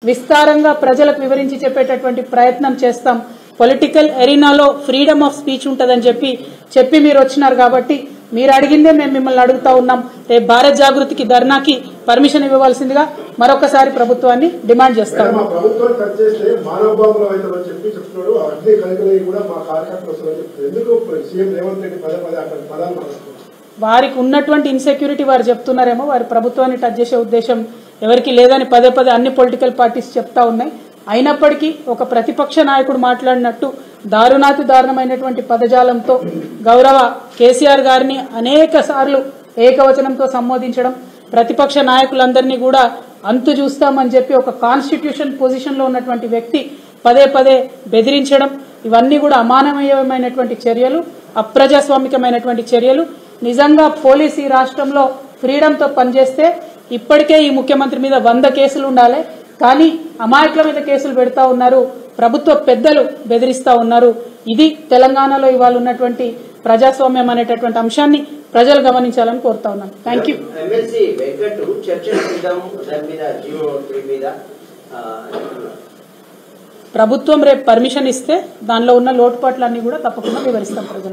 విస్తారంగా ప్రజలకు వివరించి చెప్పేటటువంటి ప్రయత్నం చేస్తాం. పొలిటికల్ ఎరీనాలో ఫ్రీడమ్ ఆఫ్ స్పీచ్ ఉంటుందని చెప్పి మీరు వచ్చినారు కాబట్టి మీరు అడిగిందే మేము మిమ్మల్ని అడుగుతా ఉన్నాం. రేపు భారత్ జాగృతికి ధర్నాకి పర్మిషన్ ఇవ్వవలసిందిగా మరొకసారి ప్రభుత్వాన్ని డిమాండ్ చేస్తాం. వారికి ఉన్నటువంటి ఇన్సెక్యూరిటీ వారు చెప్తున్నారేమో, వారి ప్రభుత్వాన్ని టచ్ చేసే ఉద్దేశం ఎవరికి లేదని పదే అన్ని పొలిటికల్ పార్టీస్ చెప్తా ఉన్నాయి. అయినప్పటికీ ఒక ప్రతిపక్ష నాయకుడు మాట్లాడినట్టు దారుణాతి దారుణమైనటువంటి పదజాలంతో గౌరవ కేసీఆర్ గారిని అనేక సార్లు ఏకవచనంతో సంబోధించడం, ప్రతిపక్ష నాయకులందరినీ కూడా అంతు చూస్తామని చెప్పి ఒక కాన్స్టిట్యూషన్ పొజిషన్ లో ఉన్నటువంటి వ్యక్తి పదే బెదిరించడం, ఇవన్నీ కూడా అమానవీయమైనటువంటి చర్యలు, అప్రజాస్వామికమైనటువంటి చర్యలు. నిజంగా పోలీసు ఈ రాష్ట్రంలో ఫ్రీడమ్ తో పనిచేస్తే ఇప్పటికే ఈ ముఖ్యమంత్రి మీద 100 కేసులు ఉండాలి. కానీ అమాయకుల మీద కేసులు పెడతా ఉన్నారు, ప్రభుత్వ పెద్దలు బెదిరిస్తా ఉన్నారు. ఇది తెలంగాణలో ఇవాళ ఉన్నటువంటి ప్రజాస్వామ్యం అనేటటువంటి అంశాన్ని ప్రజలు గమనించాలని కోరుతా ఉన్నాను. Thank you. ప్రభుత్వం రేపు పర్మిషన్ ఇస్తే దానిలో ఉన్న లోటుపాట్లన్నీ కూడా తప్పకుండా వివరిస్తాం ప్రజలు.